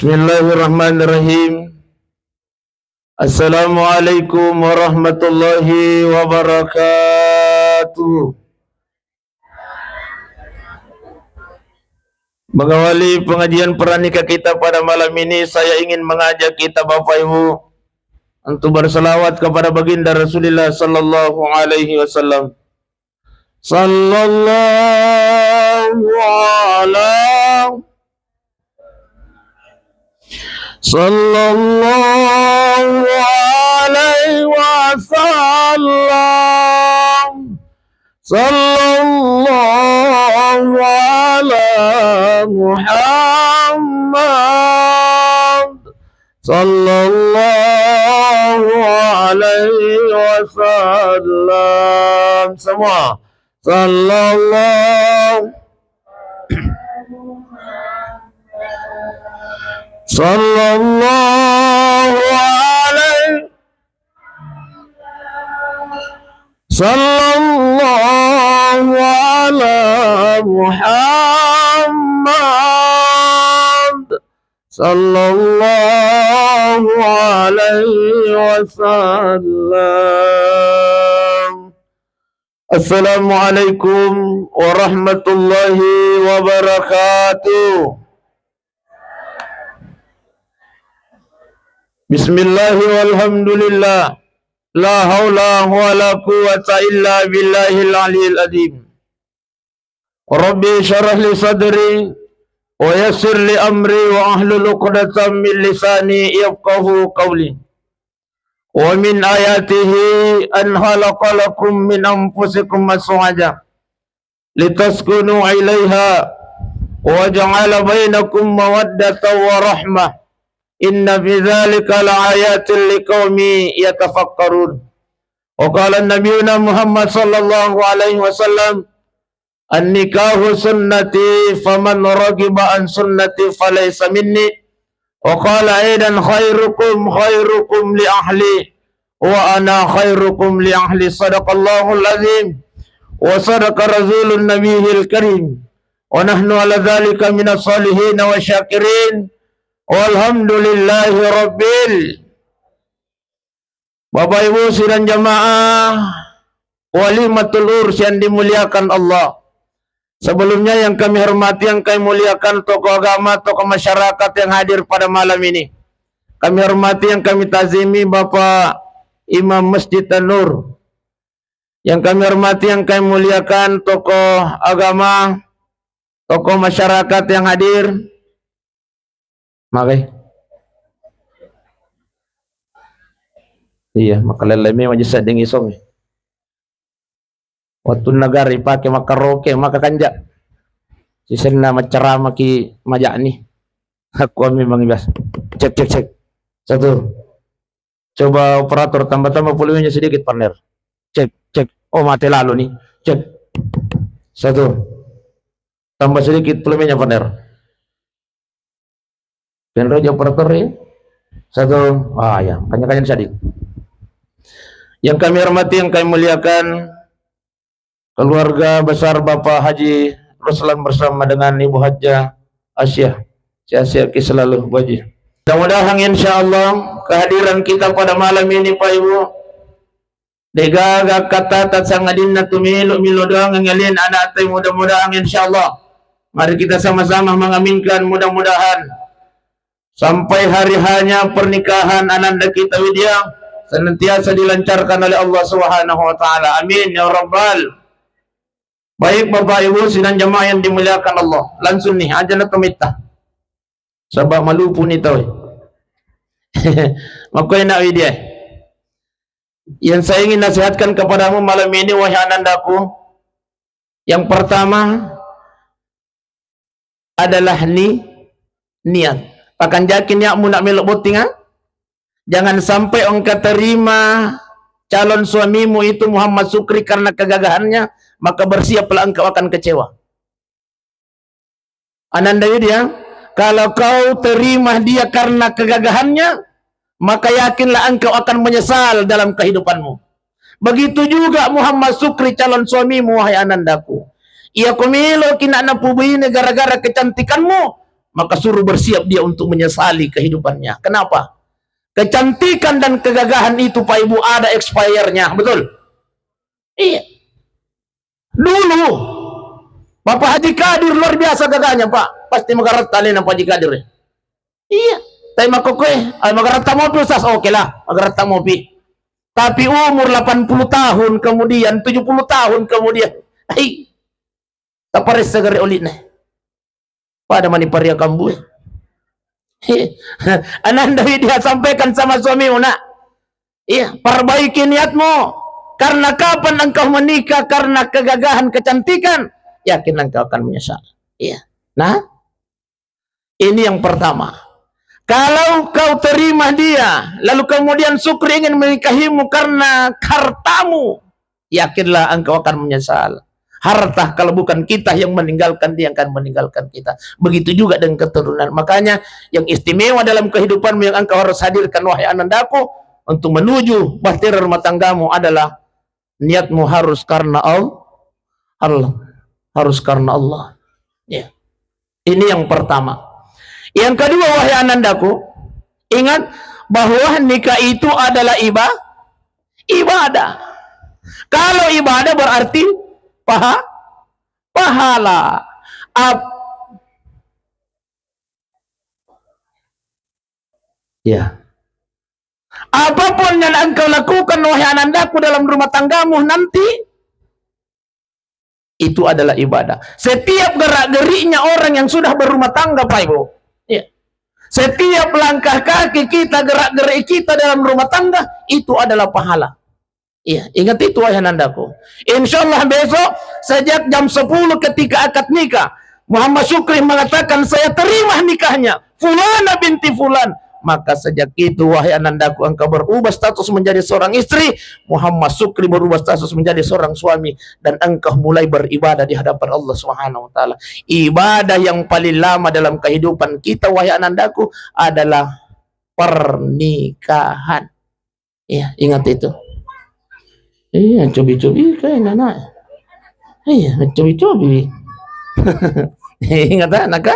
Bismillahirrahmanirrahim. Assalamualaikum warahmatullahi wabarakatuh. Mengawali pengajian pernikah kita pada malam ini, saya ingin mengajak kita Bapak Ibu untuk berselawat kepada baginda Rasulullah sallallahu alaihi wasallam. Sallallahu alaihi Sallallahu alaihi wasallam. Sallallahu ala Muhammad. Sallallahu alaihi wasallam. Semua. Sallallahu Sallallahu alaihi Sallallahu ala Muhammad. Sallallahu alaihi wasallam. Assalamualaikum warahmatullahi wabarakatuh. Bismillahi walhamdulillah. La haula wala quwwata illa billahil aliyil azim. Rabbi syarah li sadri wa yassir li amri wa ahlul 'uqdatam min lisani yafqahu qawli. Wa min ayatihi an khalaqalakum min anfusikum azwaja litaskunu 'ilaiha wa ja'ala bainakum mawaddatan wa rahmah. Inna fi dzalika laayatin liqaumi yatafakkarun. Wa qala nabiyuna Muhammad sallallahu alaihi wasallam, an-nikahu sunnati faman ragiba an sunnati falaysa minni. Wa qala aidan khairukum li ahli wa ana khairukum li ahli. Sadaqallahul azim wa sadaqa rasulun nabiyil karim wa nahnu ala dzalika minas salihin wa syakirin. Walhamdulillahi rabbil. Bapak Ibu sidang jamaah walimatul urs yang dimuliakan Allah. Sebelumnya yang kami hormati, yang kami muliakan tokoh agama, tokoh masyarakat yang hadir pada malam ini. Kami hormati, yang kami tazimi Bapak Imam Masjid An-Nur. Yang kami hormati, yang kami muliakan tokoh agama, tokoh masyarakat yang hadir. Makai. Iya, maka leleme majisa ding isong. Waktu negara pakai maka roke maka kanja. Sisena macarama ki majani. Aku memang bias. Cek. Satu. Coba operator tambah volumenya sedikit partner. Cek. Oh mati lalu nih. Cek. Satu. Tambah sedikit volumenya partner. Kenro operator ya. Satu. Ya, kanyakan sadik. Yang kami hormati, yang kami muliakan keluarga besar Bapak Haji Ruslan bersama dengan Ibu Hajjah Asyah. Sehat-sehat selalu Bu Haji. Mudah-mudahan insyaallah kehadiran kita pada malam ini Pak Ibu degaga kata tatsangadinna tumilu doang ngalin anak teh, mudah-mudahan insyaallah. Mari kita sama-sama mengaminkan, mudah-mudahan sampai hari hanya pernikahan ananda kita Widya senantiasa dilancarkan oleh Allah Subhanahu wa taala. Amin ya rabbal. Baik Bapak Ibu sidang jamaah yang dimuliakan Allah. Langsung nih aja na tumita. Sabab malupu ni tau. Makoy na Widya. Yang saya ingin nasihatkan kepadamu malam ini wahai anandaku. Yang pertama adalah niat. Pakan jakin ya mu nak melok boting ha? Jangan sampai engkau terima calon suamimu itu Muhammad Sukri karena kegagahannya, maka bersiaplah engkau akan kecewa. Ananda Widya, kalau kau terima dia karena kegagahannya, maka yakinlah engkau akan menyesal dalam kehidupanmu. Begitu juga Muhammad Sukri calon suamimu wahai anandaku. Ia kumilo kinana pubini gara-gara kecantikanmu, maka suruh bersiap dia untuk menyesali kehidupannya. Kenapa? Kecantikan dan kegagahan itu Pak Ibu ada expirednya, betul? Iya. Dulu Bapak Haji Kadir luar biasa gagahnya Pak, pasti magarat tali ng Pak Haji Kadir. Iya. Tayo makukuy, ay magarat mo pi Ustaz, okay lah, magarat mo pi. Tapi umur 80 tahun kemudian, 70 tahun kemudian, ay, tapares sagari ulit na. Pada maniparya kambu. Ananda dia sampaikan sama suami nak. Iya, perbaiki niatmu. Karena kapan engkau menikah karena kegagahan kecantikan, yakin engkau akan menyesal. Iya. Nah, ini yang pertama. Kalau kau terima dia, lalu kemudian syukur ingin menikahimu karena hartamu, yakinlah engkau akan menyesal. Harta kalau bukan kita yang meninggalkan, dia akan meninggalkan kita. Begitu juga dengan keturunan. Makanya yang istimewa dalam kehidupanmu yang engkau harus hadirkan wahai anandaku untuk menuju bahtera rumah tanggamu adalah niatmu harus karena Allah. Harus karena Allah. Ya. Ini yang pertama. Yang kedua wahai anandaku, ingat bahwa nikah itu adalah ibadah. Kalau ibadah berarti pahala. Ya. Apapun yang engkau lakukan wahai anandaku dalam rumah tanggamu nanti, itu adalah ibadah. Setiap gerak-geriknya orang yang sudah berumah tangga Pak Ibu, ya. Setiap langkah kaki kita, gerak-gerik kita dalam rumah tangga, itu adalah pahala. Iya, ingat itu wahai anandaku. Insyaallah besok sejak jam 10 ketika akad nikah, Muhammad Syukri mengatakan saya terima nikahnya Fulana binti Fulan. Maka sejak itu wahai anandaku engkau berubah status menjadi seorang istri, Muhammad Syukri berubah status menjadi seorang suami, dan engkau mulai beribadah di hadapan Allah Subhanahu wa taala. Ibadah yang paling lama dalam kehidupan kita wahai anandaku adalah pernikahan. Iya, ingat itu. Iya, cobi-cobi kayak anak. Iya, cobi-cobi. Ingat anak.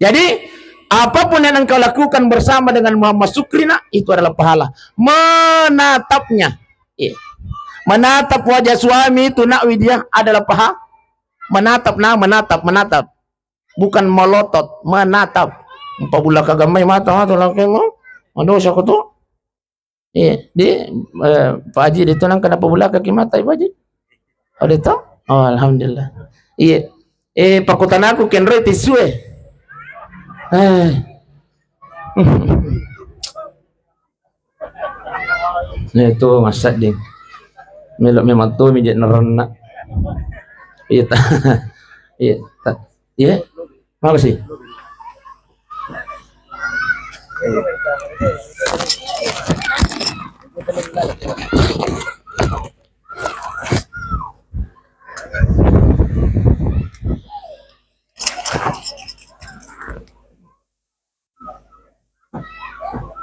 Jadi apapun yang engkau lakukan bersama dengan Muhammad Syukri itu adalah pahala. Menatapnya, iya. Menatap wajah suami itu nak widya adalah pahala. Menatap. Bukan melotot, menatap. Pabula kagamay mata laki mo. Ano siya ko to? Iya, Pak Haji dito lang kenapa bula kaki mata Pak Haji? Oh dito? Oh alhamdulillah. Iya. Pakutan aku kenroy tisu Itu ngasat ding. Melok memang tu mijit nerana. Iya ta. Iya ta. Iya. Makasih.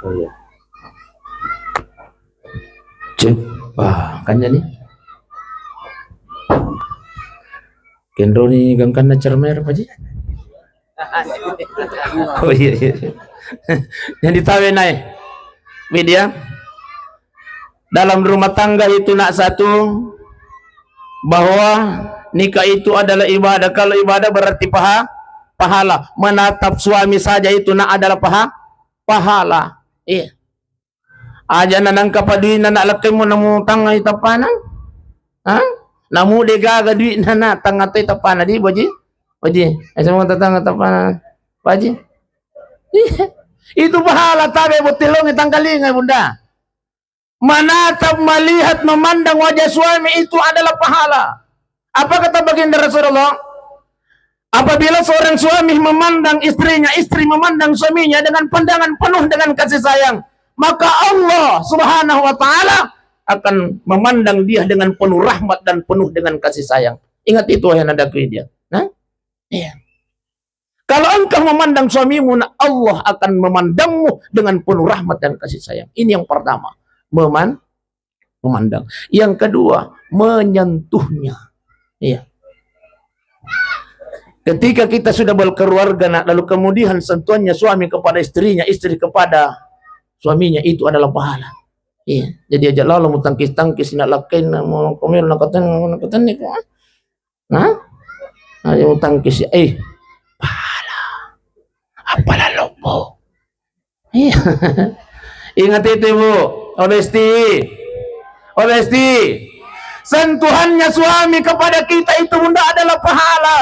Oh iya. Wah, kan jadi. Kendro ni gangkan na cermer apa sih? Oh iya. Yang ditawe naik. Media. Dalam rumah tangga itu nak satu bahwa nikah itu adalah ibadah. Kalau ibadah berarti pahala. Menatap suami saja itu nak adalah pahala. Iya. Aja nanang kapaduin na nalaki mo namu tanga itapanan. Ha? Namu dega gaduin na tanga itapanan di Baji? Baji, asa mo tatanga tapanan. Baji. Itu pahala tabe butilong itangkalingan bunda. Menatap, melihat, memandang wajah suami itu adalah pahala. Apa kata baginda Rasulullah? Apabila seorang suami memandang istrinya, istri memandang suaminya dengan pandangan penuh dengan kasih sayang, maka Allah Subhanahu wa taala akan memandang dia dengan penuh rahmat dan penuh dengan kasih sayang. Ingat itu wahai anandaku dia. Nah? Iya. Kalau engkau memandang suamimu, Allah akan memandangmu dengan penuh rahmat dan kasih sayang. Ini yang pertama. Memandang. Yang kedua, menyentuhnya. Iya. Ketika kita sudah berkeluarga, nak, lalu kemudian sentuhannya suami kepada istrinya, istri kepada suaminya, itu adalah pahala. Iya, jadi aja lalu mau tangkis nak lakin mau komel nak katan ni ko. Nah, ayo tangkis pahala. Apalah lopo. Iya. Ingat itu, Bu. Honesty. Sentuhannya suami kepada kita itu bunda adalah pahala.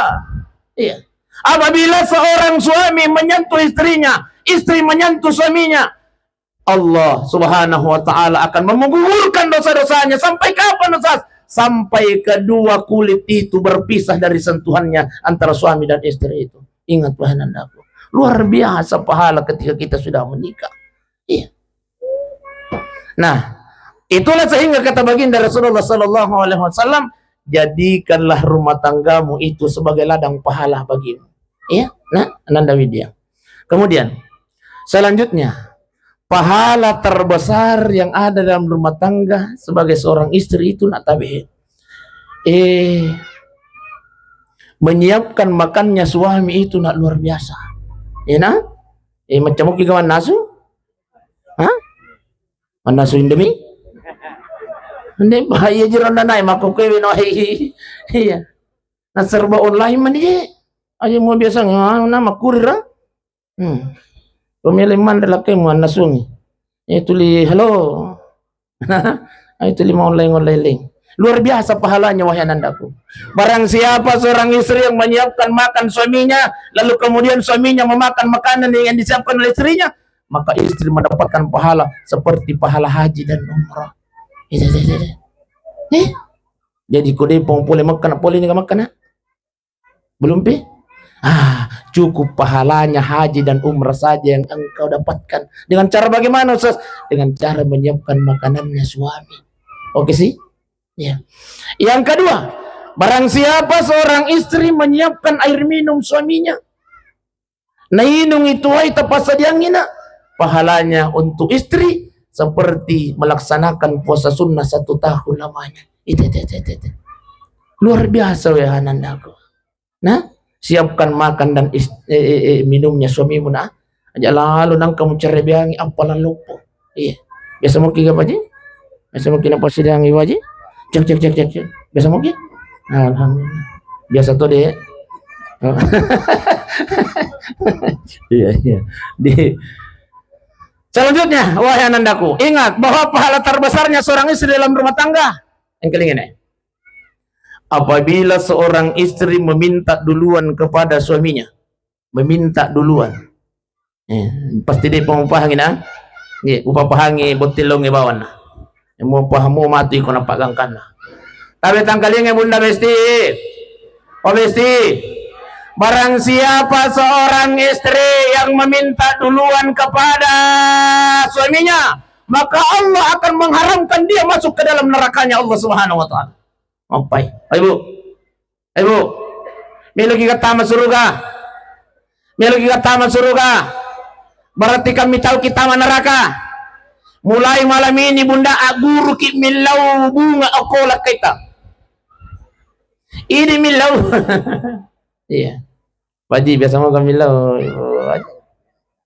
Iya. Apabila seorang suami menyentuh istrinya, istri menyentuh suaminya, Allah Subhanahu wa taala akan menggugurkan dosa-dosanya. Sampai kapan, Ustaz? Sampai kedua kulit itu berpisah dari sentuhannya antara suami dan istri itu. Ingat, wahai anakku, luar biasa pahala ketika kita sudah menikah. Iya. Nah, itulah sehingga kata baginda Rasulullah sallallahu alaihi wasallam, jadikanlah rumah tanggamu itu sebagai ladang pahala bagimu. Iya, nah, Ananda Widya. Kemudian selanjutnya, pahala terbesar yang ada dalam rumah tangga sebagai seorang istri itu, nak tabi, menyiapkan makannya suami itu, nak luar biasa. Ya, nah, macam mungkin kawan nasu, nasu Indomie. Hindi bahaya jiran na nai makukuwi no iya. Na serba online man di. Ayo mo biasa nga na makurir ha. Pumili man lalaki mo nasungi. Tuli hello. Ay tuli mo online link. Luar biasa pahalanya, wahai anandaku. Barang siapa seorang istri yang menyiapkan makan suaminya, lalu kemudian suaminya memakan makanan yang disiapkan oleh istrinya, maka istri mendapatkan pahala seperti pahala haji dan umrah. Jadi kode pong boleh makan, boleh ni makan, belum pi? Cukup pahalanya haji dan umrah saja yang engkau dapatkan. Dengan cara bagaimana, Ustaz? Dengan cara menyiapkan makanannya suami. Oke sih? Ya. Yang kedua, barang siapa seorang istri menyiapkan air minum suaminya, nainung itu ay tapas sadiangina, pahalanya untuk istri seperti melaksanakan puasa sunnah 1 tahun lamanya. Itu. Luar biasa, ya anandaku. Nah, siapkan makan dan minumnya suamimu, nah. Aja lalu nang kamu cerebiangi apalan lupo. Iya. Biasa mungkin apa aja? Biasa mungkin apa sidangi waji? Cek. Biasa mungkin? Alhamdulillah. Biasa tuh deh. Iya. Selanjutnya, wahai anandaku, ingat bahwa pahala terbesarnya seorang istri dalam rumah tangga. Yang kelingin, apabila seorang istri meminta duluan kepada suaminya, meminta duluan, pasti dia pemupahangin, upapahangi botilong ibawan, mau pahamu mati ko napagangkan. Tapi tangkalingin bunda besti, barang siapa seorang istri yang meminta duluan kepada suaminya, maka Allah akan mengharamkan dia masuk ke dalam nerakanya Allah Subhanahu wa taala. Sampai, ayo Bu, miliki kata surga. Berarti kami tahu kita neraka. Mulai malam ini bunda aguru ki milau bunga akola kita. Ini milau. Iya. Waji biasa mau kami milau.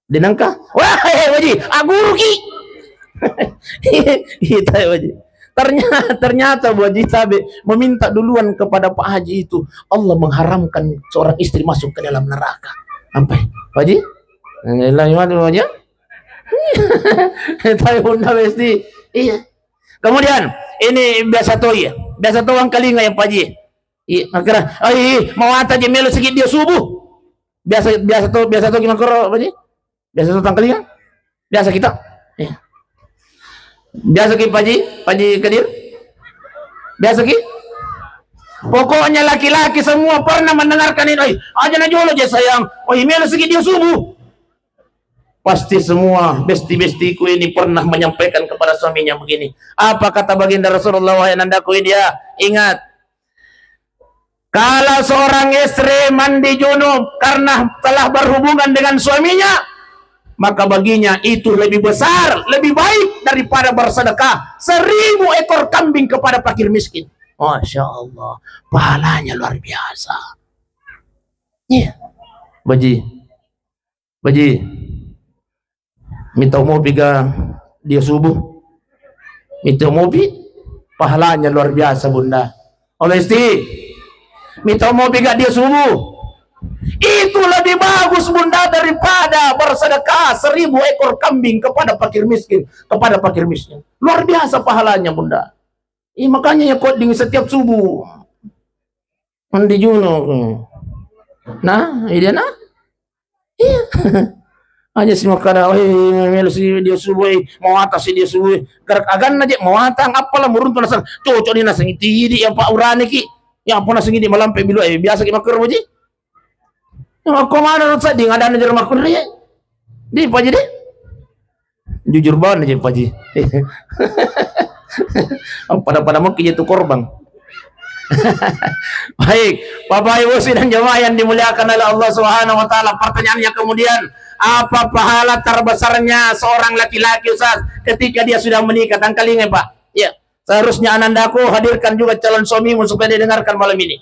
Dinangka? Wah, waji, aguru ki. Kita waji. Ternyata Bu Haji Sabe meminta duluan kepada Pak Haji itu, Allah mengharamkan seorang istri masuk ke dalam neraka. Sampai Pak Haji? Aja? Tahu bunda besti. Iya. Kemudian ini biasa tuh ya. Biasa tuh ang kalinga yang Pak Haji. Iya, akhirnya mau ata je melo sikit dia subuh. Biasa tuh gimana koro Pak Haji? Biasa tuh tangkalinga. Biasa kita. Iya. Biasa ki Paji Kadir? Biasa ki? Pokoknya laki-laki semua pernah mendengarkan ini. Aja na jolo je sayang. Melo sikit dia subuh. Pasti semua besti-bestiku ini pernah menyampaikan kepada suaminya begini. Apa kata baginda Rasulullah, wahai nandaku ini dia? Ingat. Kalau seorang istri mandi junub karena telah berhubungan dengan suaminya, maka baginya itu lebih besar, lebih baik daripada bersedekah 1000 ekor kambing kepada fakir miskin. Masya Allah, pahalanya luar biasa. Iya. Baji, minta mau piga dia subuh, minta mau pahalanya luar biasa bunda. Olesti, minta mau piga dia subuh, itu lebih bagus bunda daripada bersedekah 1000 ekor kambing kepada fakir miskin, luar biasa pahalanya bunda. Makanya ya coding setiap subuh mandi juno. Nah, iya nah. Iya. Aja si makana melo si dia subuh mau atas si dia subuh gerak agan aja mau atang apalah murun tuh nasang cocok ni nasang tidi yang pak urane ki yang apa nasang di malam pe bilu biasa ki makur boji yang aku mana rasa di ngadan aja makur ya di paji deh jujur banget aja paji pada mau ki itu korban. Baik, Bapak Ibu dan jemaah yang dimuliakan oleh Allah Subhanahu wa taala, pertanyaannya kemudian, apa pahala terbesarnya seorang laki-laki Ustaz ketika dia sudah menikah? Tangkalingan Pak. Ya, seharusnya anandaku hadirkan juga calon suamimu supaya didengarkan malam ini.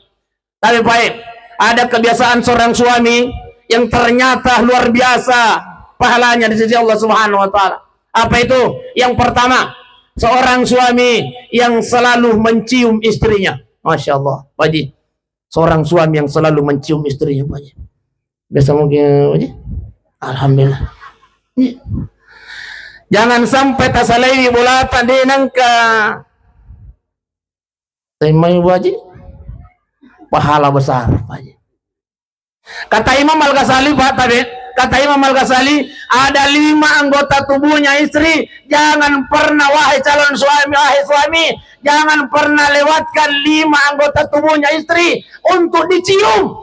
Tapi baik, ada kebiasaan seorang suami yang ternyata luar biasa pahalanya di sisi Allah Subhanahu wa taala. Apa itu? Yang pertama, seorang suami yang selalu mencium istrinya. Masya Allah, Pak Haji. Seorang suami yang selalu mencium istrinya, Pak Haji. Biasa mungkin, Pak Haji. Alhamdulillah. Jangan sampai tasalai bola tadi nangka. Temai Pak Haji. Pahala besar, Pak Haji. Kata Imam Al-Ghazali, Pak tadi. Kata Imam Al-Ghazali, ada 5 anggota tubuhnya istri. Jangan pernah, wahai calon suami, jangan pernah lewatkan 5 anggota tubuhnya istri untuk dicium.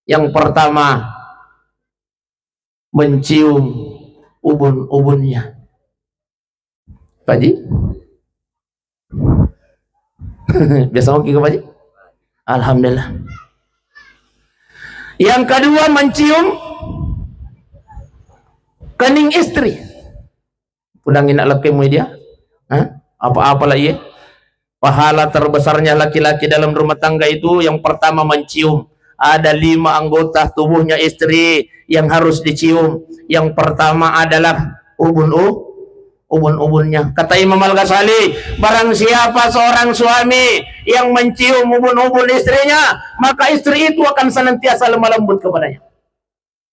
Yang pertama, mencium ubun-ubunnya. Pak Haji? Biasa oke ke Pak Haji? Alhamdulillah. Yang kedua, mencium kening istri. Pudangin nak laki dia. Apa-apa lah ya. Pahala terbesarnya laki-laki dalam rumah tangga itu yang pertama mencium. Ada 5 anggota tubuhnya istri yang harus dicium. Yang pertama adalah ubun-ubunnya. Kata Imam Al-Ghazali, barang siapa seorang suami yang mencium ubun-ubun istrinya, maka istri itu akan senantiasa lemah lembut kepadanya.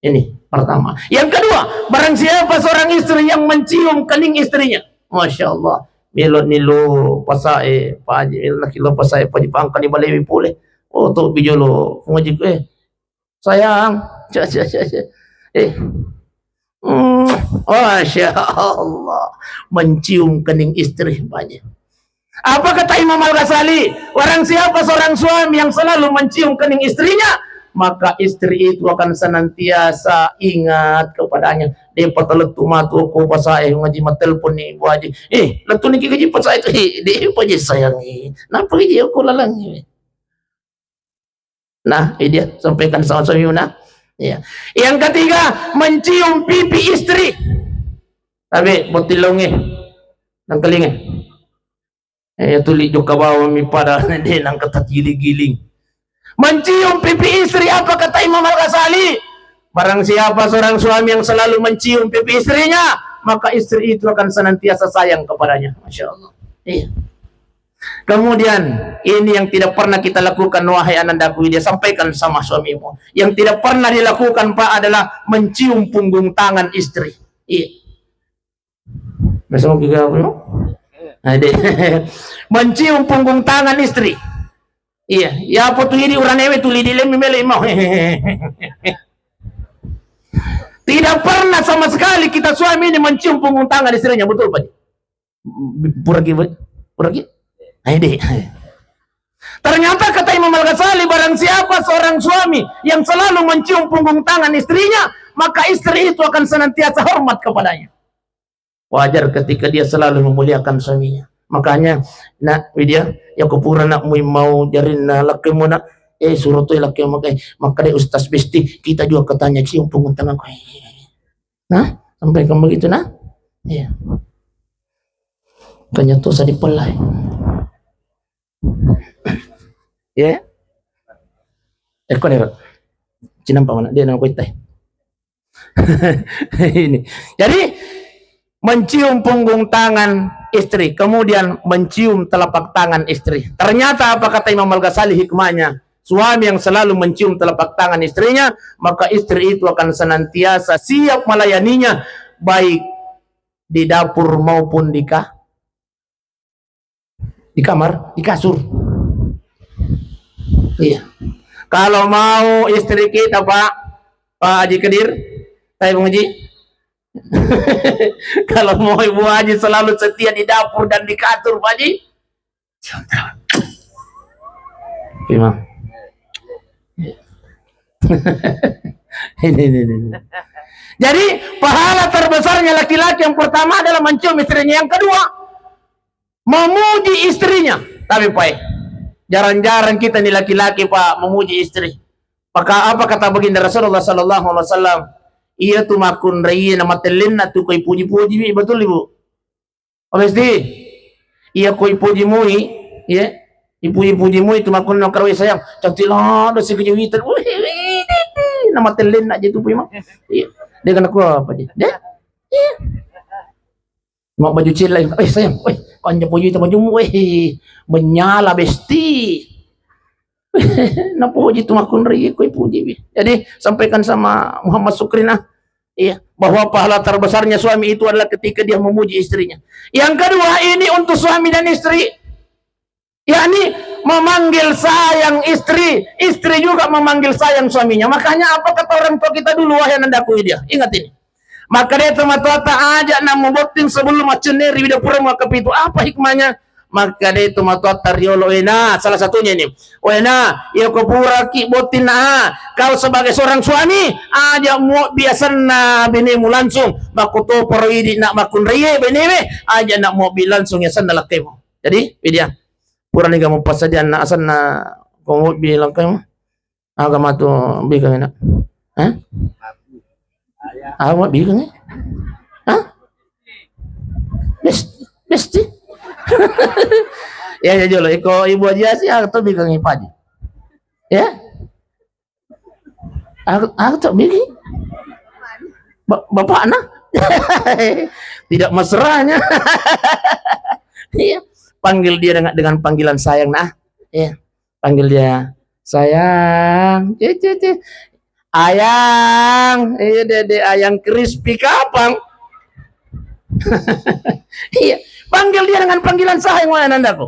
Ini pertama. Yang kedua, barang siapa seorang istri yang mencium kening istrinya, Masya Allah, milo nilo pasai Pak Haji, laki lo pasai Pak Haji pangkan di balewi pule. Oh tuh bijo lo ngaji sayang, Masya Allah, mencium kening istri Pak Haji. Apa kata Imam Al-Ghazali? Barang siapa seorang suami yang selalu mencium kening istrinya, maka istri itu akan senantiasa ingat kepadanya. Dia pataletu matu ko pasai ngaji matelpon ni Bu Haji. Letu ni gaji pasai itu dia paje sayang ni. Napa dia ko lalang ni. Nah, ini dia sampaikan sama suami nah. Ya. Yang ketiga, mencium pipi istri. Tapi botilonge nang kelinge. Tuli joka bawa mi pada dia nang ketat giling-giling. Mencium pipi istri, apa kata Imam Al-Ghazali? Barang siapa seorang suami yang selalu mencium pipi istrinya, maka istri itu akan senantiasa sayang kepadanya. Masya Allah. Iya. Kemudian ini yang tidak pernah kita lakukan, wahai anandaku, dia sampaikan sama suamimu. Yang tidak pernah dilakukan Pak adalah mencium punggung tangan istri. Iya. Besok juga mencium punggung tangan istri. Iya, ya apa tuh ini orang ewe tuh lidi lemi mele mau. Tidak pernah sama sekali kita suami ini mencium punggung tangan istrinya, betul Pak? Puragi. Deh. Ternyata kata Imam Al-Ghazali, barang siapa seorang suami yang selalu mencium punggung tangan istrinya, maka istri itu akan senantiasa hormat kepadanya. Wajar ketika dia selalu memuliakan suaminya. Makanya nak dia yang kupura nak mau jarin laki mu nak suruh tu laki maka dia Ustaz Besti kita juga katanya cium punggung tangan kau. Nah sampai kamu begitu nah iya kanya tu sa dipelai ya kau ni Cinampak mana dia nang teh. Ini. Jadi mencium punggung tangan istri, kemudian mencium telapak tangan istri. Ternyata apa kata Imam Al-Ghazali hikmahnya? Suami yang selalu mencium telapak tangan istrinya, maka istri itu akan senantiasa siap melayaninya, baik di dapur maupun di kamar, di kasur. Iya. Kalau mau istri kita Pak Haji Kedir, saya menguji. Kalau mau Ibu Haji selalu setia di dapur dan di kasur Pak Haji. Gimana? Ini. Jadi pahala terbesarnya laki-laki yang pertama adalah mencium istrinya, yang kedua memuji istrinya. Tapi Pak, jarang-jarang kita nih laki-laki Pak memuji istri. Maka apa kata baginda Rasulullah sallallahu alaihi wasallam? Iya tu makun raya nama telin na tu koi puji-puji, betul Ibu? Pasti. Iya koi puji mui, ya. Ipuji-puji mui tu makun nak karawai sayang. Cantik lah, dah sekejuitan. Nama telin nak je tu puji mak. Iya. Dia kena aku apa dia? Dia? Iya. Mak baju cil lain. Sayang, kau puji tu baju mu, menyala besti. Nak puji tu makun raya koi puji. Jadi sampaikan sama Muhammad Sukrinah, iya, bahwa pahala terbesarnya suami itu adalah ketika dia memuji istrinya. Yang kedua ini untuk suami dan istri, yakni memanggil sayang istri, istri juga memanggil sayang suaminya. Makanya apa kata orang tua kita dulu, wahai nandaku dia, ingat ini. Maka dia teman-teman ajak nak memboting sebelum aceneri di dapur mau ke pintu. Apa hikmahnya? Maka dia itu matuata riolo ena, salah satunya ini. Wena, ya kau puraki botin kau sebagai seorang suami aja mu biasana binimu langsung makuto poroidi nak makun riye biniwe aja nak mau langsung ya sana lakemu. Jadi dia pura ni kamu pas saja nak asana kamu bilang kamu agama tu bilang nak. Awak bilang Besti. Ya jolo iko Ibu Haji sih atau bilang padi. Ya. Aku tak bilang. Bapak anak. Tidak mesranya. Iya. Panggil dia dengan panggilan sayang nah. Ya. Panggil dia sayang. Ayang. Dede ayang crispy kapang. Iya. Panggil dia dengan panggilan sayang, wahai nandaku.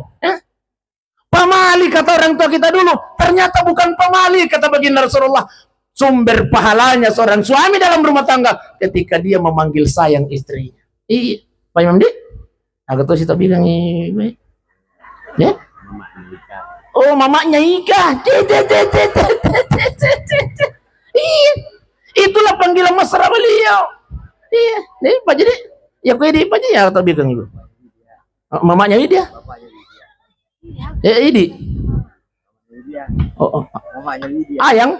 Pamali kata orang tua kita dulu, ternyata bukan pamali kata baginda Rasulullah. Sumber pahalanya seorang suami dalam rumah tangga ketika dia memanggil sayang istrinya. Iya, Pak Imam Di. Aku tuh sih tak bilang ini. Ya? Oh, mamanya Ika. Iya. Itulah panggilan mesra beliau. Iya, nih Pak Jadi. Ya kau ini Pak Jadi ya tak bilang itu. Mamanya Widya? Idi. Oh. Mamanya Widya. Ayang.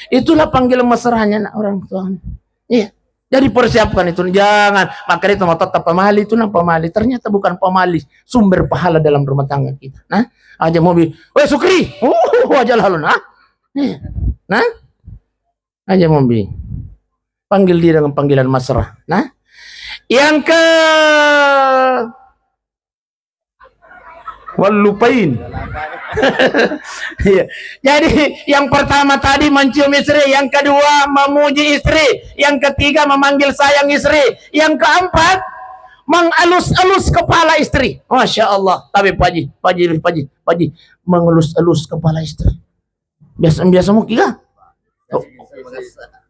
Itulah panggilan mesranya nak orang tua. Iya. Jadi persiapkan itu, jangan. Makanya itu mau tetap pamali itu nah pamali. Ternyata bukan pamali, sumber pahala dalam rumah tangga kita. Nah, aja mobil. Weh Sukri. Aja lalu nah. Nah. Aja mobil. Panggil dia dengan panggilan mesra. Nah, yang ke walupain. Jadi yang pertama tadi mencium istri, yang kedua memuji istri, yang ketiga memanggil sayang istri, yang keempat mengelus-elus kepala istri. Masya Allah. Tapi Paji, mengelus-elus kepala istri. Biasa mau kira?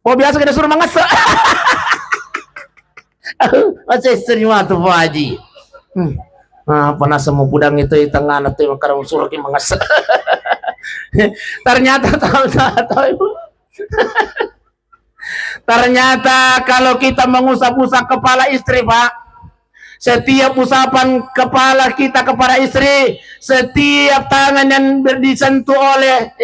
Oh biasa kita suruh mengesek. Masih sering tuh Pak Haji. Pernah semua pudang itu di tengah nanti makan suruh kita mengesek. Ternyata tahu Ibu. Ternyata kalau kita mengusap-usap kepala istri Pak, setiap usapan kepala kita kepada istri, setiap tangan yang disentuh oleh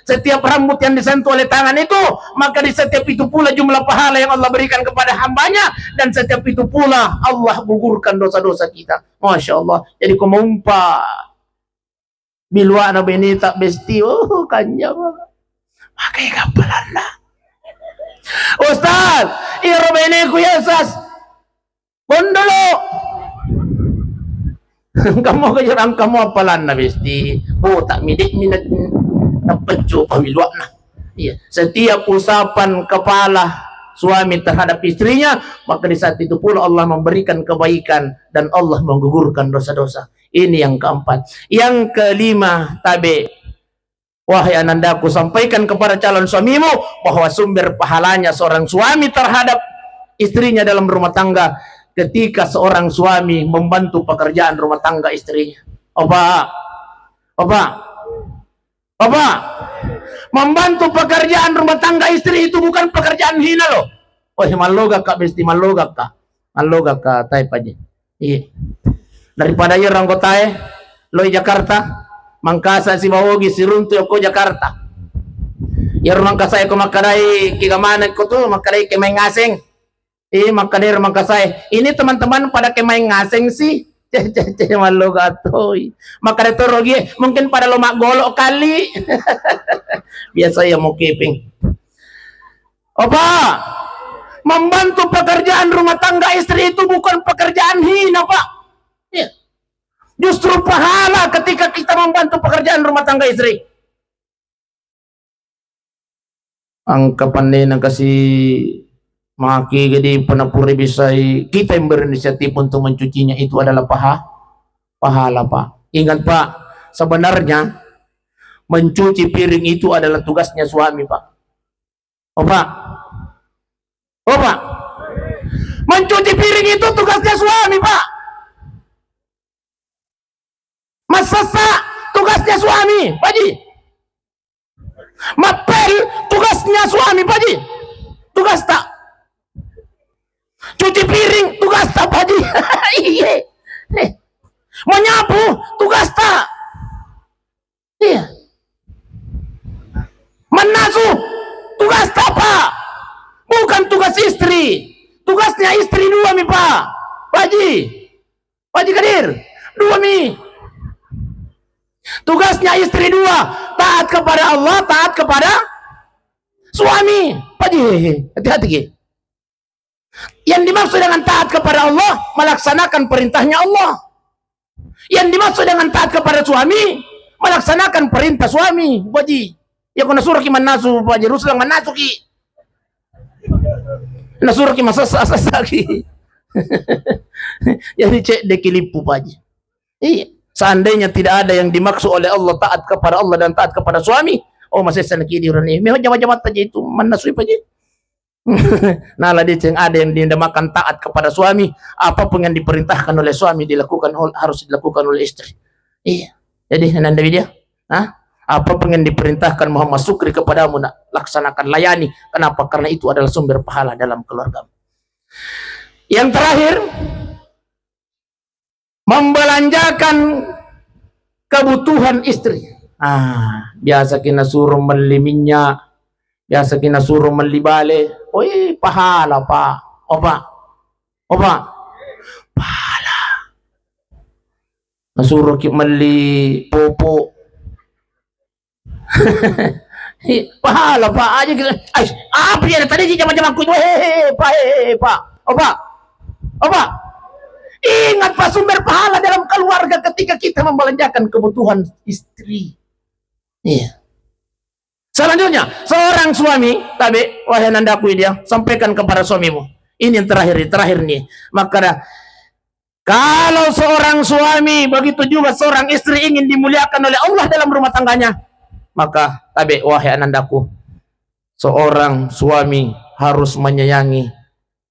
setiap rambut yang disentuh oleh tangan itu, maka di setiap itu pula jumlah pahala yang Allah berikan kepada hambanya, dan setiap itu pula Allah gugurkan dosa-dosa kita. Masya Allah. Jadi Bilwa na benita besti. Oh, kanya mga. Makay kapalan na. Ustaz, iro bene kuya sas. Kondolo. Kamu kayo ang kamu apalan na besti. Puta, midik minat napatyo pawilwa na. Iya. Setiap usapan kepala suami terhadap istrinya, maka di saat itu pula Allah memberikan kebaikan dan Allah menggugurkan dosa-dosa. Ini yang keempat. Yang kelima, tabe, wahai anandaku, sampaikan kepada calon suamimu bahwa sumber pahalanya seorang suami terhadap istrinya dalam rumah tangga ketika seorang suami membantu pekerjaan rumah tangga istrinya. Opa, membantu pekerjaan rumah tangga istri itu bukan pekerjaan hina loh. Oh, malogak kak besti, malogak kak tay paji. Iya. Daripada ya orang kota lo Jakarta, mangkasa si bawogi si runtu ko Jakarta. Ya rumah kasay ko makadai kigamana ko tuh makadai kemay ngaseng. Makadir mangkasay. Ini teman-teman pada kemay ngaseng sih. Malogak toy. Maka itu rogi mungkin pada lo mak golok kali. Biasa ya mau kiping. Opa, membantu pekerjaan rumah tangga istri itu bukan pekerjaan hina, Pak. Ya. Justru pahala ketika kita membantu pekerjaan rumah tangga istri. Angkapan din kasih maki jadi penapuri bisa kita yang berinisiatif untuk mencucinya itu adalah pahala, Pak. Ingat, Pak, sebenarnya mencuci piring itu adalah tugasnya suami, Pak. Pak, mencuci piring itu tugasnya suami, Pak. Masak tugasnya suami, Pak Ji. Mapel tugasnya suami, Pak Ji. Tugas tak. Cuci piring tugas tak, Pak Ji. Iya. Menyapu tugas tak. Iya. Menasuh tugas tak, Pak. Bukan tugas istri. Tugasnya istri dua, mi Pak. Pak Ji Kadir, dua mi. Tugasnya istri dua, taat kepada Allah, taat kepada suami. Pak Ji, hati-hati. Yang dimaksud dengan taat kepada Allah, melaksanakan perintahnya Allah. Yang dimaksud dengan taat kepada suami, melaksanakan perintah suami. Pak Ji, ya kau nasuruh ki manasu, Pak Ji, rusulang manasu ki. Nasuruh ki masa-sasa ki. Jadi cek dekilipu, Pak Ji. Iya. Seandainya tidak ada yang dimaksud oleh Allah taat kepada Allah dan taat kepada suami, oh masih sanaki di orang ini. Memang jawab-jawab aja itu manasui aja. Nah, lah yang ada yang dinamakan taat kepada suami, apapun yang diperintahkan oleh suami harus dilakukan oleh istri. Iya. Jadi nanda dia, apapun yang diperintahkan Muhammad Sukri kepadamu, nak laksanakan, layani. Kenapa? Karena itu adalah sumber pahala dalam keluarga. Yang terakhir, membelanjakan kebutuhan istri. Biasa kita suruh beli minyak, biasa kita suruh beli bale. Pahala, Pak. Pak. Pahala. Nasuruh kita beli popo. Pahala, Pak. Aja kita. Apa ya tadi jam-jam aku itu? Pak. Pak. Ingat, Pak, sumber pahala dalam keluarga ketika kita membelanjakan kebutuhan istri. Iya. Selanjutnya, seorang suami, tabi, wahai nandaku dia, sampaikan kepada suamimu. Ini yang terakhir nih. Maka kalau seorang suami, begitu juga seorang istri ingin dimuliakan oleh Allah dalam rumah tangganya, maka tabi, wahai nandaku, seorang suami harus menyayangi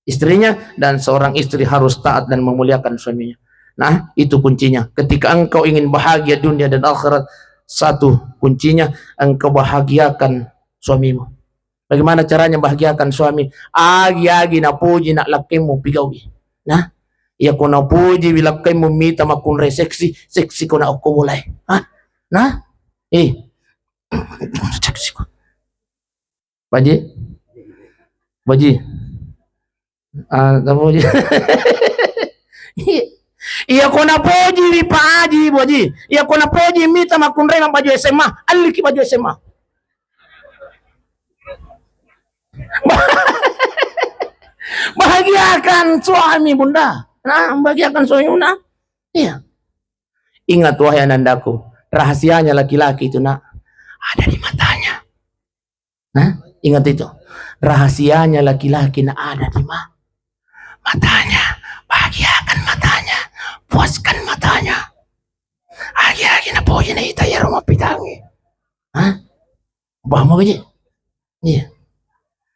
istrinya dan seorang istri harus taat dan memuliakan suaminya. Nah, itu kuncinya. Ketika engkau ingin bahagia dunia dan akhirat, satu kuncinya engkau bahagiakan suamimu. Bagaimana caranya bahagiakan suami? Agi na puji nak lakimu pigawi. Nah, iya ko na puji bilakimu mita makun seksi ko na ako mulai. Nah, seksi ko. Baji. Iya kona poji Pak Haji boji. Iya kona poji mita makunre baju SMA. Aliki baju SMA. Bahagiakan suami bunda. Nah, bahagiakan suami bunda. Iya. Ingat wahai anandaku, rahasianya laki-laki itu nak ada di matanya. Nah, ingat itu. Rahasianya laki-laki nak ada di matanya. Bahagiakan matanya. Puaskan matanya. Agi-agi na po yun na itaya rumah pitangi. Hah? Bah mo gaji? Iya.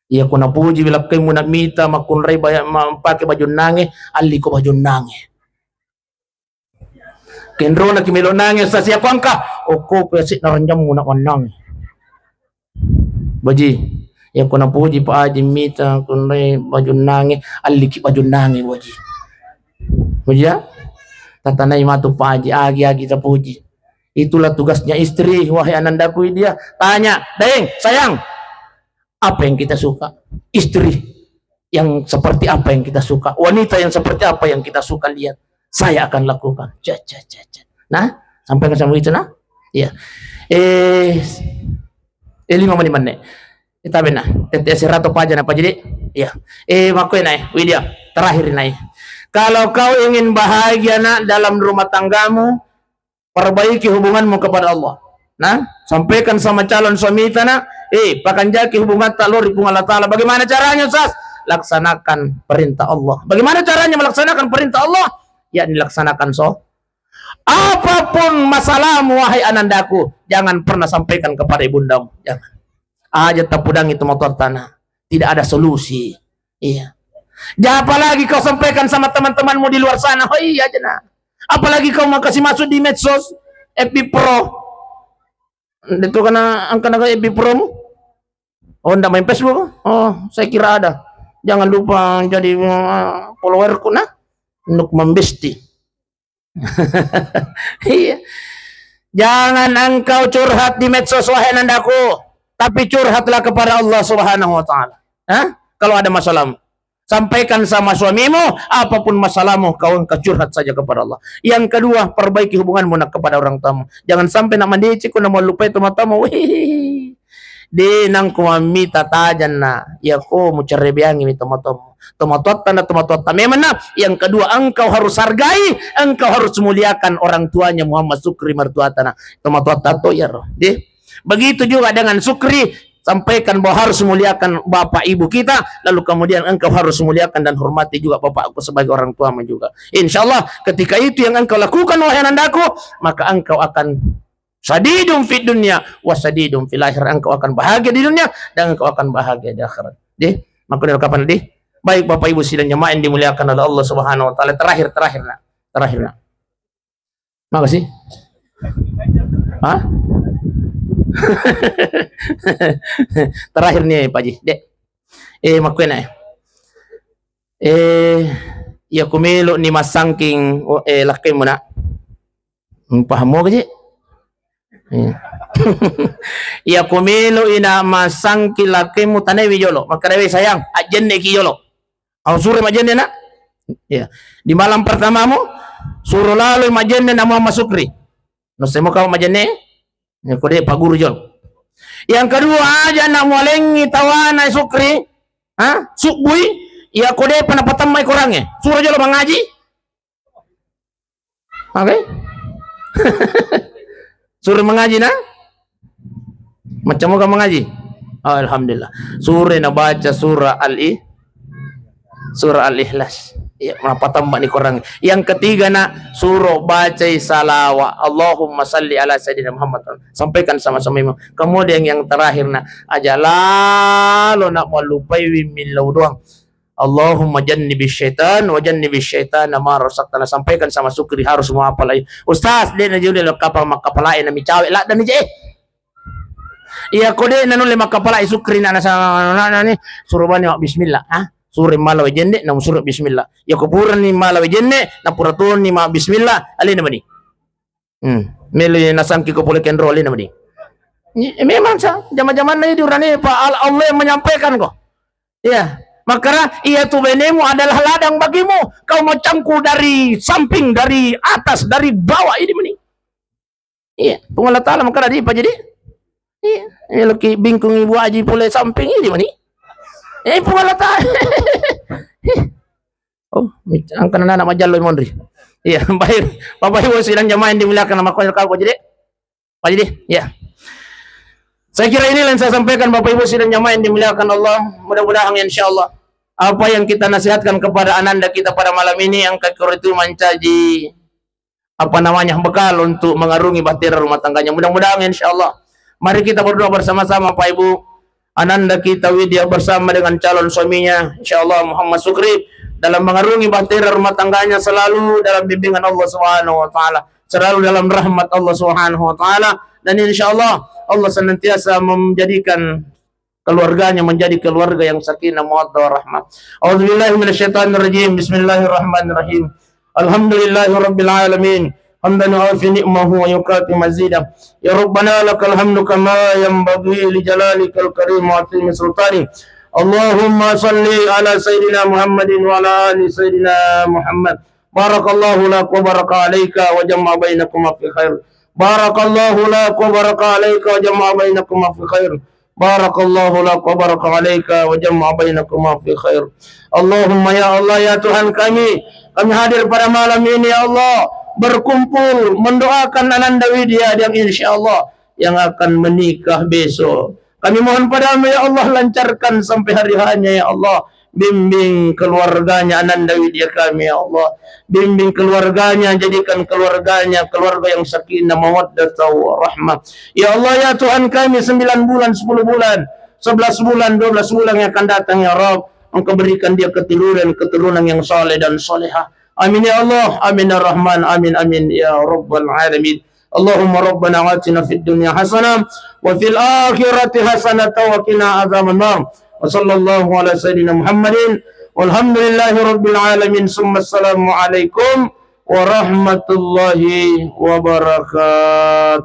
Iya ko na puji bilap kay mo nagmita makunray pakai baju nange, ali ko baju nange. Kenro na kimilo nange sa siya ka. Oko pesi naranjam mo na kanang. Baji, iya ko na puji pa aji mita kunray baju nange, ali ki baju nange baji. Baji ya? Tatanay matu pa aji agi-agi sa puji. Itulah tugasnya istri, wahai anandaku dia. Tanya, Daeng, sayang, apa yang kita suka? Istri yang seperti apa yang kita suka? Wanita yang seperti apa yang kita suka lihat? Saya akan lakukan. Nah, sampai ke sama itu nah? Iya. 5 menit nih. Kita benar. Serato paja apa jadi? Iya. Makanya naik, Widya. Terakhir naik. Kalau kau ingin bahagia nak dalam rumah tanggamu, perbaiki hubunganmu kepada Allah. Nah, sampaikan sama calon suami tanah, pakanjaki hubungan talori pun Allah Ta'ala. Bagaimana caranya, Ustaz? Laksanakan perintah Allah. Bagaimana caranya melaksanakan perintah Allah? Ya, dilaksanakan apapun masalahmu, wahai anandaku, jangan pernah sampaikan kepada ibundamu. Jangan. Aja tapudang itu motor tanah. Tidak ada solusi. Iya. Jangan apalagi kau sampaikan sama teman-temanmu di luar sana. Oh iya jena. Apalagi kau mau kasih masuk di medsos FB Pro. Itu karena angka FB Pro mu. Oh enggak main Facebook. Oh, saya kira ada. Jangan lupa jadi followerku nah. Untuk membesti. Iya. Jangan engkau curhat di medsos wahai nandaku, tapi curhatlah kepada Allah Subhanahu wa taala. Kalau ada masalahmu, sampaikan sama suamimu, apapun masalahmu, kau curhat saja kepada Allah. Yang kedua, perbaiki hubunganmu kepada orang tamu. Jangan sampai nak mandicik ku nak lupa itu matamu. Di nang kumamita tajan na, ya ko mu cerebiangi mi tomatomu. Tomatotta na tomatotta. Memang na. Yang kedua, engkau harus hargai, engkau harus muliakan orang tuanya Muhammad Sukri mertuata na. Tomatotta to ya roh. Begitu juga dengan Sukri. Sampaikan bahwa harus muliakan bapak ibu kita, lalu kemudian engkau harus muliakan dan hormati juga bapakku sebagai orang tuamu juga. Insya Allah ketika itu yang engkau lakukan wahai anandaku, maka engkau akan sadidum fid dunya wasadidum fil akhirah. Engkau akan bahagia di dunia dan engkau akan bahagia di akhirat. Maka kapan di? Baik bapak ibu sidang jemaah yang dimuliakan oleh Allah Subhanahu wa taala. Terakhir nak. Makasih. Hah? Terakhir nih Pak Ji, Dek. Makuena. Ya kumelo ni masangking laki mo na. Paham mo kasi? Ya kumelo ina masangki laki mo tanay yolo. Makarawi sayang, ajen ne ki yolo. Ang suruh majen na. Ya. Di malam pertama mo, suruh lalu majen na Muhammad Sukri. No semo ka majen ne? Ya kode Pak Guru Jol. Yang kedua aja nak mualengi tawana Sukri, sukbui, ya kode penapatan mai kurangnya. Suruh Jol mengaji. Oke? Suruh mengaji nah? Macam muka mengaji? Oh, alhamdulillah. Suruh na baca surah Al-Ikhlas. Ya, apa tambah ni kurang. Yang ketiga nak suruh baca salawat. Allahumma salli ala sayyidina Muhammad. Sampaikan sama-sama imam. Kemudian yang terakhir nak aja lalu nak melupai milau doang. Allahumma jannibis syaitan wa jannibis syaitan ma razaqtana. Sampaikan sama Sukri harus mau apa lagi. Ustaz dia na juli kapal makapalai na micawe la dan je. Iya kode na nule makapalai Sukri na sa ni suruh bani bismillah. Suri malawi jenne na suruh bismillah. Ya kuburan ni malawi jenne na puratun ni ma bismillah. Alin naman ni. Melo nasangki ko pole kendro alin naman ni. Memang sa zaman-zaman na itu rani pa Allah yang menyampaikan kok. Iya. Maka ia tu benemu adalah ladang bagimu. Kau mau cangkul dari samping, dari atas, dari bawah ini meni. Iya, pengolah ta'ala maka tadi apa jadi? Iya, laki bingkung ibu aji pulai samping ini meni. Pengolah ta'ala. Oh, angkan anak majalo mondri. Iya, baik. Bapak Ibu sidang jamaah yang dimuliakan nama kau jadi. Pak jadi, ya. Saya kira ini yang saya sampaikan Bapak Ibu sidang jamaah yang dimuliakan Allah. Mudah-mudahan insyaallah apa yang kita nasihatkan kepada ananda kita pada malam ini yang kekor itu mencaji bekal untuk mengarungi bahtera rumah tangganya. Mudah-mudahan insyaallah. Mari kita berdoa bersama-sama Pak Ibu. Ananda kita Widya bersama dengan calon suaminya insyaallah Muhammad Sukri dalam mengarungi bahtera rumah tangganya selalu dalam bimbingan Allah Subhanahu wa taala, selalu dalam rahmat Allah Subhanahu wa taala, dan insyaallah Allah senantiasa menjadikan keluarganya menjadi keluarga yang sakinah mawaddah warahmah. A'udzubillahi minasyaitonirrajim. Bismillahirrahmanirrahim. Alhamdulillahirabbil alamin. Hamdan afi ni'mahu wa yuqati mazidah. Ya Rabbana lakal hamdu kama yanbaghi li jalalikal karim wa azimi sultani. Allahumma salli ala sayyidina Muhammadin wa ala ali sayyidina Muhammad. Barakallahu lak wa baraka alayka wa jama'a bainakum fi khair. Barakallahu lak wa baraka alayka wa jama'a bainakum fi khair. Barakallahu lak wa baraka alayka wa jama'a bainakum fi khair. Allahumma ya Allah ya Tuhan kami hadir pada malam ini ya Allah, berkumpul mendoakan Ananda Widya yang insyaallah yang akan menikah besok. Kami mohon padamu ya Allah, lancarkan sampai hari hanya ya Allah. Bimbing keluarganya Ananda Widya kami ya Allah. Bimbing keluarganya, jadikan keluarganya keluarga yang sakinah mawaddah warahmah. Ya Allah ya Tuhan kami 9 bulan, 10 bulan, 11 bulan, 12 bulan yang akan datang ya Rabb, Engkau berikan dia keturunan yang saleh dan salihah. Amin ya Allah, amin ya Rahman, amin amin ya Rabbal alamin. Allahumma rabbana atina fid dunya hasanah wa fil akhirati hasanah wa qina adzaban nar. Wa sallallahu ala sayyidina Muhammadin walhamdulillahi rabbil alamin. Summa assalamu alaikum warahmatullahi wabarakatuh.